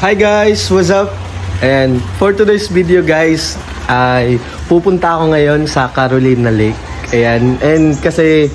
Hi guys, what's up? And for today's video guys, ay pupunta ako ngayon sa Carolina Lake. Ayan, and kasi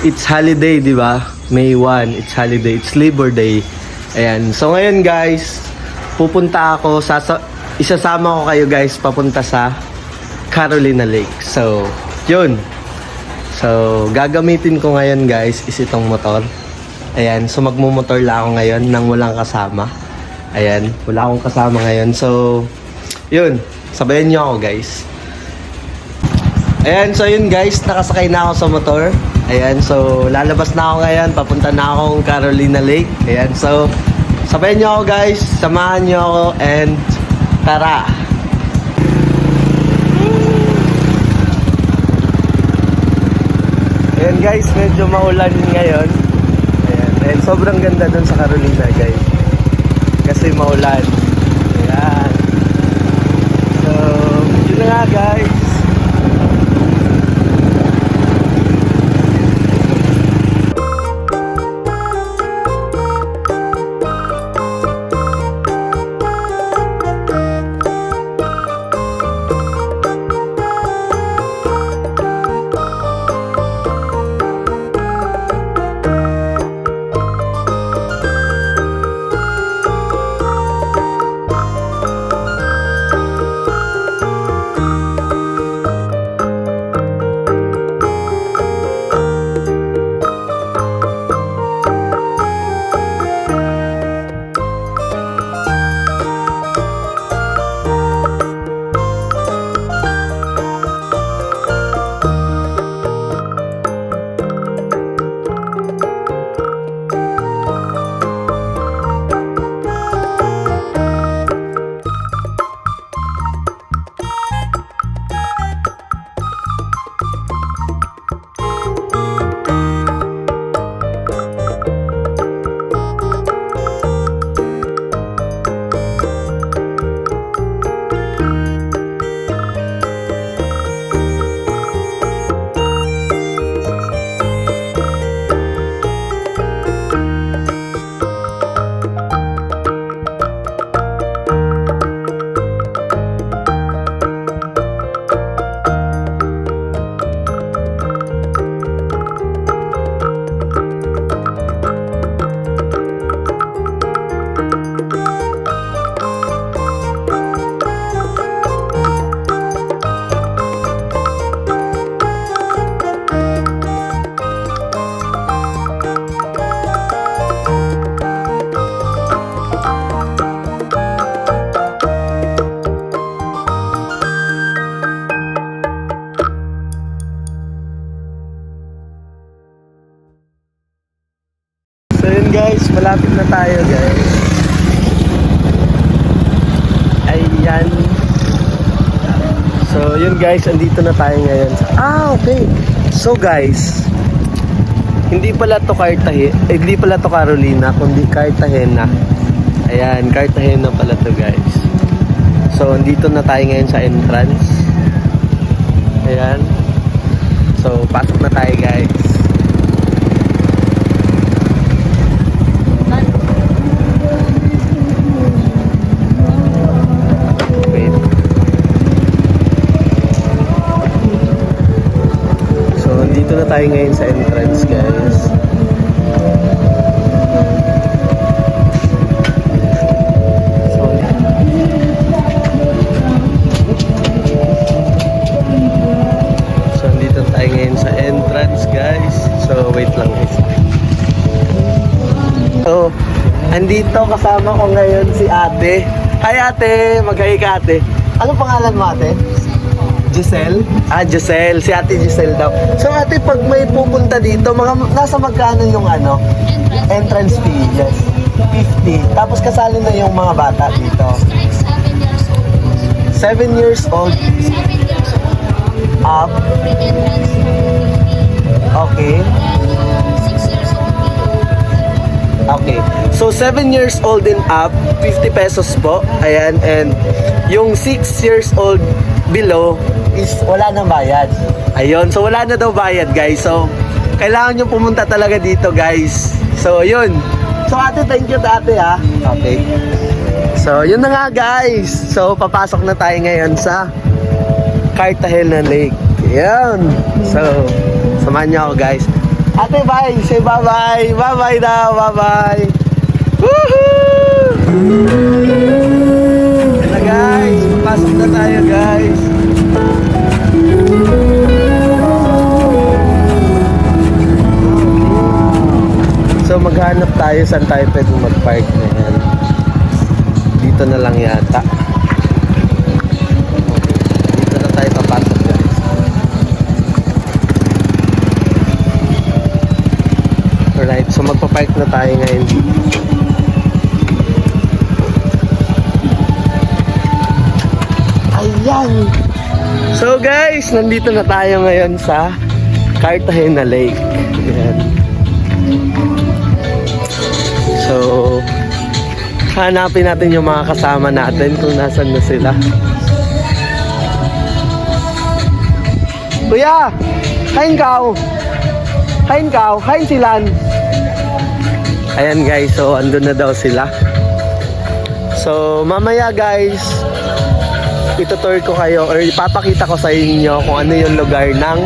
it's holiday, di ba? May 1, it's holiday, it's Labor Day. Ayan, so ngayon guys, pupunta ako, isasama ko kayo guys papunta sa Carolina Lake. So, yun. So, gagamitin ko ngayon guys is itong motor. Ayan, so magmumotor lang ako ngayon nang walang kasama. Ayan, wala akong kasama ngayon. So, yun. Sabayan nyo ako, guys. Ayan, so yun guys. Nakasakay na ako sa motor. Ayan, so lalabas na ako ngayon. Papunta na akong Carolina Lake. Ayan, so sabayan nyo ako, guys. Samahan nyo ako and tara! Ayan guys, medyo maulan ngayon. Ayan, and sobrang ganda dun sa Carolina, guys. Kasi maulan. Ayan. So, yun na nga guys. So yun guys, malapit na tayo guys. Ayan. So yun guys, andito na tayo ngayon. Okay. So guys, hindi pala to hindi pala to Carolina, kundi Cartagena. Ayan, Cartagena pala to guys. So andito na tayo ngayon sa entrance. Ayan. So pasok na tayo guys. Dito na tayo ngayon sa entrance guys. So dito tayo ngayon sa entrance guys. So wait lang guys. So andito kasama ko ngayon si ate. Hi ate, mag-hi ka ate. Ano pangalan mo ate? Giselle? Giselle. Si ate Giselle daw. So ate, pag may pupunta dito, nasa magkano yung entrance fee? Yes. 50. Tapos kasali na yung mga bata dito. 7 years old. Up. Okay. Okay. So 7 years old and up, 50 pesos po. Ayan. And yung 6 years old below is wala nang bayad. Ayun, so wala na daw bayad guys. So kailangan nyo pumunta talaga dito guys. So yun. So ate, thank you ate ha. Okay. So So, yun na nga guys. So, papasok na tayo ngayon sa Cartagena Lake. Ayan. So, samahan niyo ako guys. Ate, bye! Say bye-bye! Bye-bye daw! Bye-bye! Woohoo! Ayan na guys. Papasok na tayo guys. So, maghanap tayo saan tayo pwede mag-park na yan. Dito na lang yata. Dito na tayo papasok guys. Alright, so magpapark na tayo ngayon. Ayan! So guys, nandito na tayo ngayon sa Cartagena Lake. Ayan. So, hanapin natin yung mga kasama natin kung nasan na sila. Kuya! Kain kao! Kain kao! Kain silan! Ayan guys, so andun na daw sila. So, mamaya guys, itutour ko kayo or ipapakita ko sa inyo kung ano yung lugar ng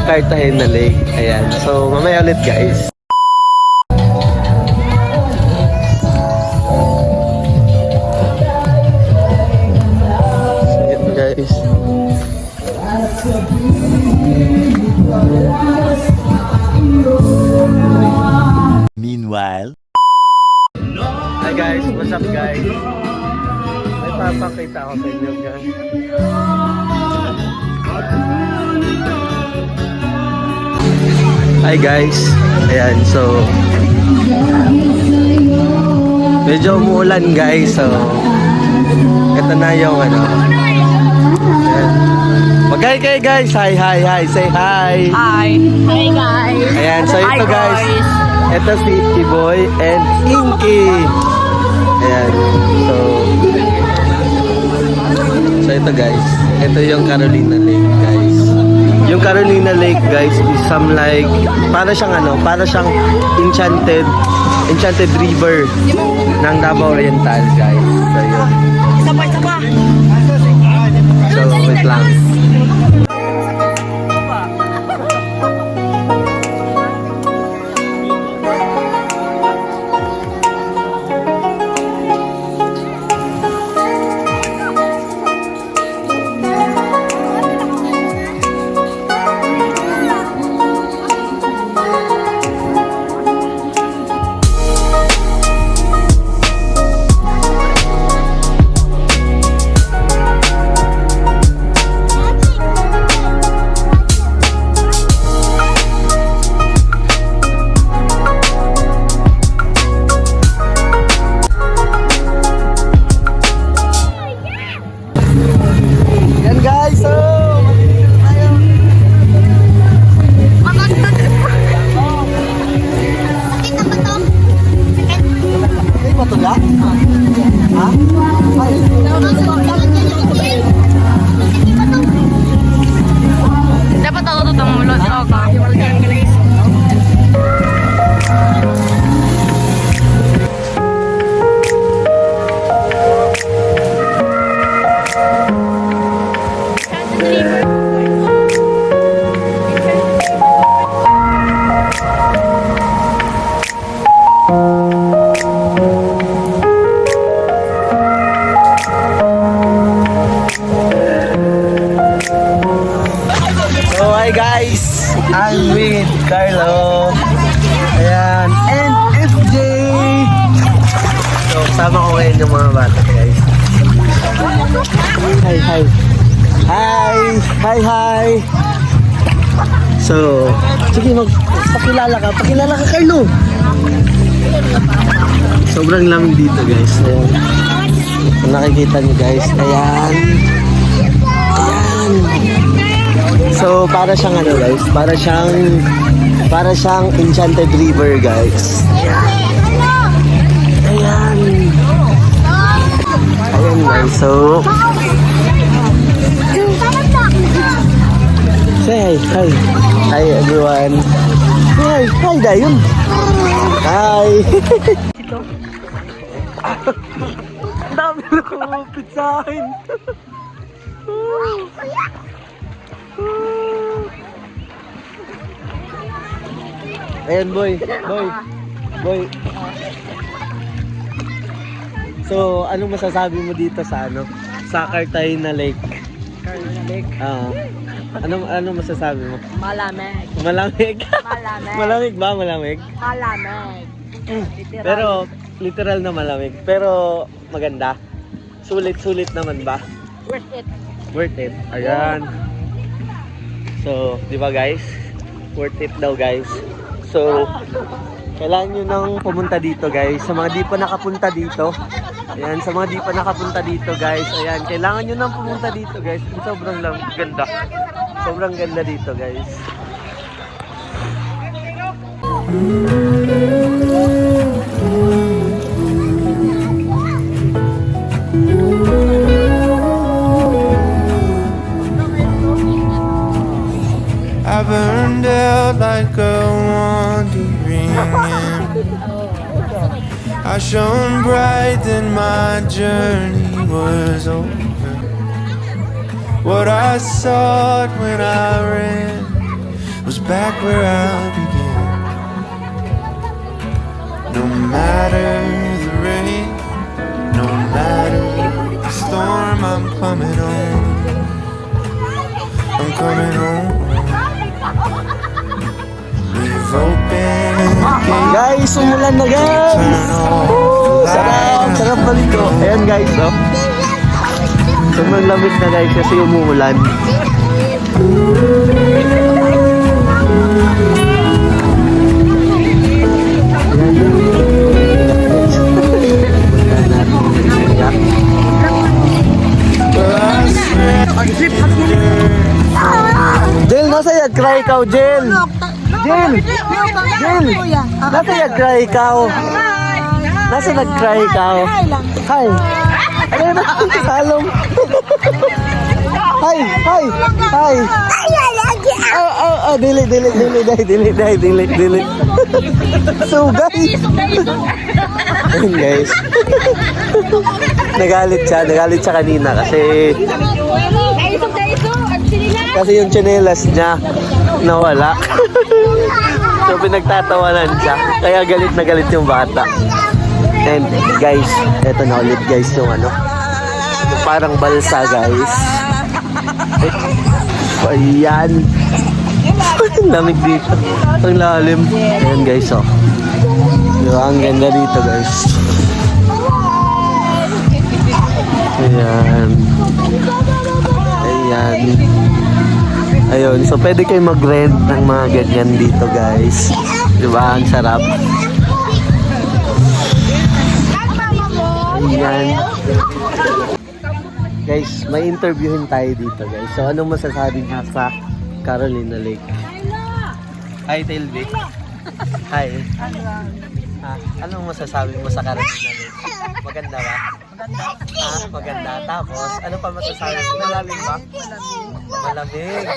Cartagena Lake. Ayan, so mamaya ulit guys. Guys. Meanwhile, Hi guys, what's up guys? May papakita ko sa inyo guys. Hi guys. Ayan, so medyo umuulan guys, so ito na yung ano. Mag-hi kayo guys. Hi, hi, hi. Say hi. Hi. Hi guys. Ayan, so ito Hi, guys. guys. Ito si Tiboy and Inky. Ayan. So ito guys. Ito yung Carolina Lake guys. Yung Carolina Lake guys is some like para siyang ano, para siyang enchanted river ng Davao Oriental guys. So yun. Isa pa. So wait lang. Dapat ako tutang mulot. So hi guys, I'm with Carlo. Ayan, and FJ. So kasama ko ngayon yung mga bata guys. Hi, hi. Hi. So, sige pakilala ka Carlo. Sobrang lamig dito guys. Ayan. Kung nakikita niyo guys, ayan. So, para siyang ano guys, para siyang enchanted river guys. Ayan guys, so say hi everyone. Hi Dayon. Hi. Daw camera kumupit sa akin. Ayan, boy. Boy. So, anong masasabi mo dito sa sa Cartagena Lake? Carolina Lake. Anong masasabi mo? Malamig. Malamig? Malamig. Malamig ba? Malamig? Malamig. Literal. Pero, literal na malamig. Pero, maganda. Sulit naman ba? Worth it. Worth it. Ayan. So, di ba guys? Worth it daw guys. So, kailangan nyo nang pumunta dito guys. Sa mga di pa nakapunta dito. Ayan, sa mga di pa nakapunta dito guys. Ayan, kailangan nyo nang pumunta dito guys. Sobrang ganda. Sobrang ganda dito guys. I burned out like a wandering ember. I shone bright then my journey was over. What I sought when I ran was back where I began. No matter the rain, no matter the storm, I'm coming home. I'm coming home. We've opened the gate. Guys, umulan na guys! Turn off the Sarap! light. Sarap baligo. Ayan guys, oh. Sobrang lamig na guys kasi umuulan. Jel, nasa yagkra ikaw, Jel? Jel! Jel! Nasa yagkra ikaw? Nasa nagkra ikaw? Hi! Ano na? Salong! Hi! Hi! Hi! Dili. Sugay! Ayun guys. Nagalit siya kanina kasi yung tsinelas niya nawala. So pinagtatawanan siya. Kaya galit na galit yung bata. And guys, eto na ulit guys yung yung parang balsa guys. Ayan. Lamig dito. Ang lalim. Ayan guys, oh. Diba? Ang ganda dito guys. Ayan. Ayun, so pwede kayo mag-rent ng mga ganyan dito guys. Diba? Ang sarap. Ayan. Guys, may interviewin tayo dito guys. So anong masasabi niya sa Carolina Lake? Hi, Telby. Hi. Anong masasabi mo sa Carolina Lake? Maganda ba? Maganda. Tapos, ano pa masasabi mo? Malalim ba? Malamig.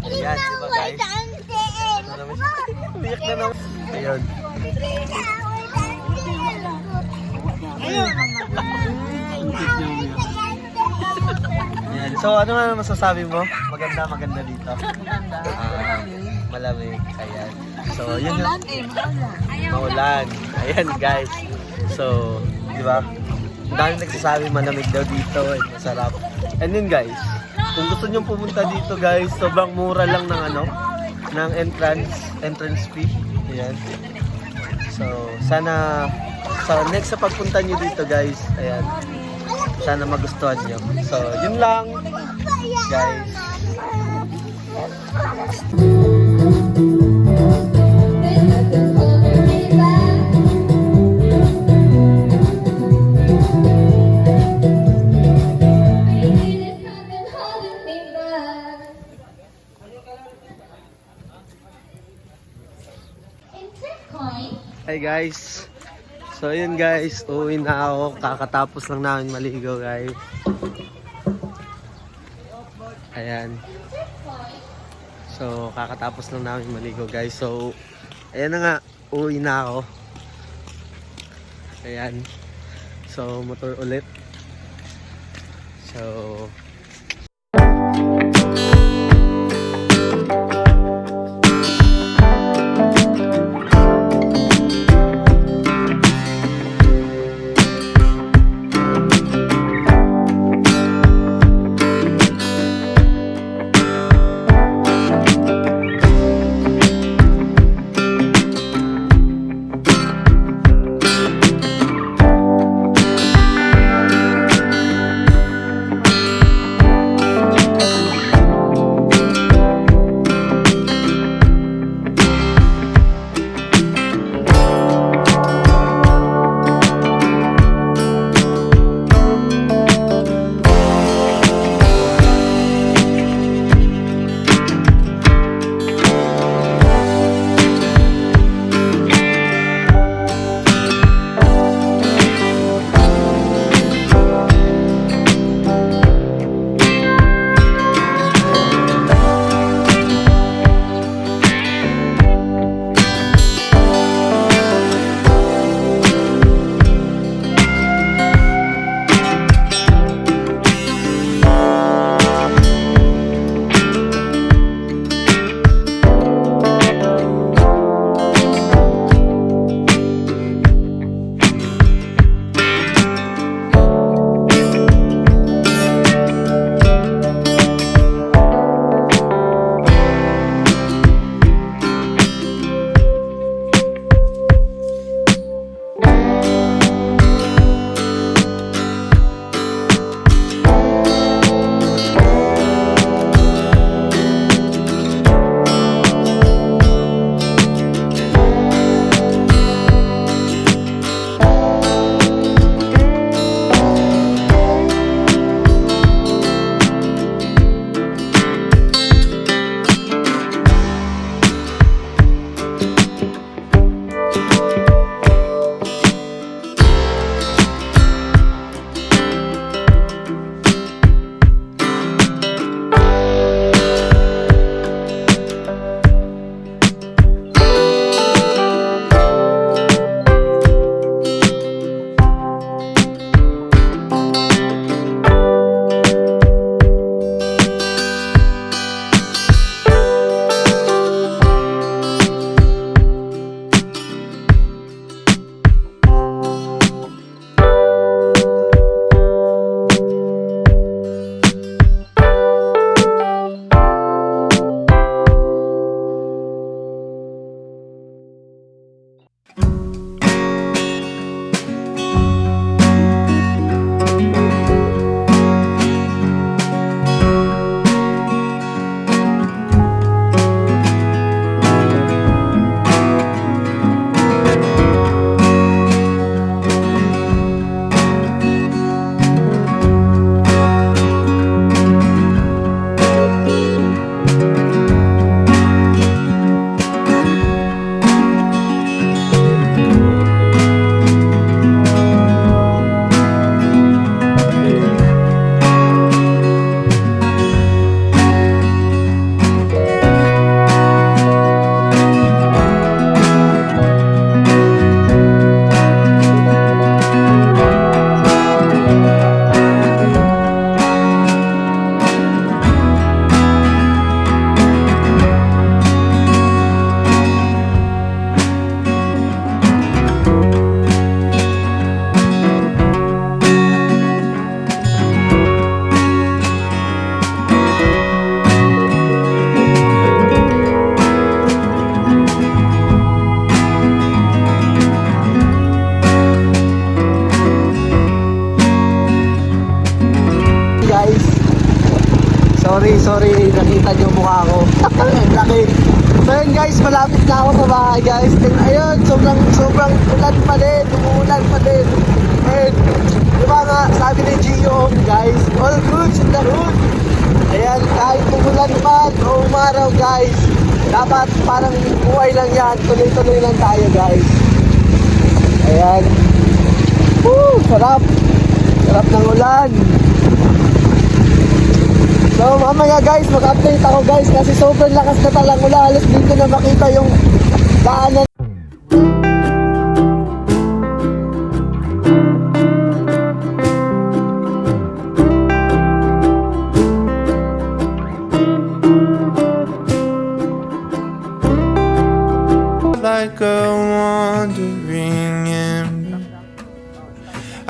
Ayan, di ba guys? Malamig. Biyak na naman. Ayun. Ayan. So, ano nga masasabi mo? Maganda dito. Malamig. Ayan. So, yun yung... Maulan. Ayan guys. So, di ba? Dahil nagsasabi malamig daw dito. Masarap. And then guys, kung gusto nyo pumunta dito guys, sobrang mura lang ng ng entrance fee. Ayan. So, sana sa next sa pagpunta nyo dito guys, ayan, sana magustuhan nyo. So, yun lang guys. Hi guys. So yun guys, uwi na ako. Kakatapos lang namin maligo guys. Ayan. So kakatapos lang namin maligo guys. So ayan na nga, uwi na ako. Ayan. So motor ulit. So, sorry, nakita niyo mukha ko. Laki. So yun guys, malapit na ako sa bahay guys. And ayun, sobrang ulan pa din, umuulan pa din. And di ba nga, sabi ni Gio, guys, all goods in the hood. Ayan, kahit umulan man o umaraw guys, dapat parang buhay lang yan, tuloy-tuloy lang tayo guys. Ayan. Woo, sarap. Sarap ng ulan. So mamaya guys, mag-update ako guys kasi sobrang lakas na talang ulan. Halos dito na makita yung daanan.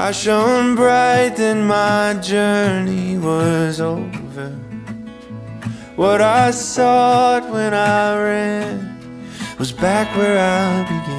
I shone bright, then my journey was over. What I sought when I ran was back where I began.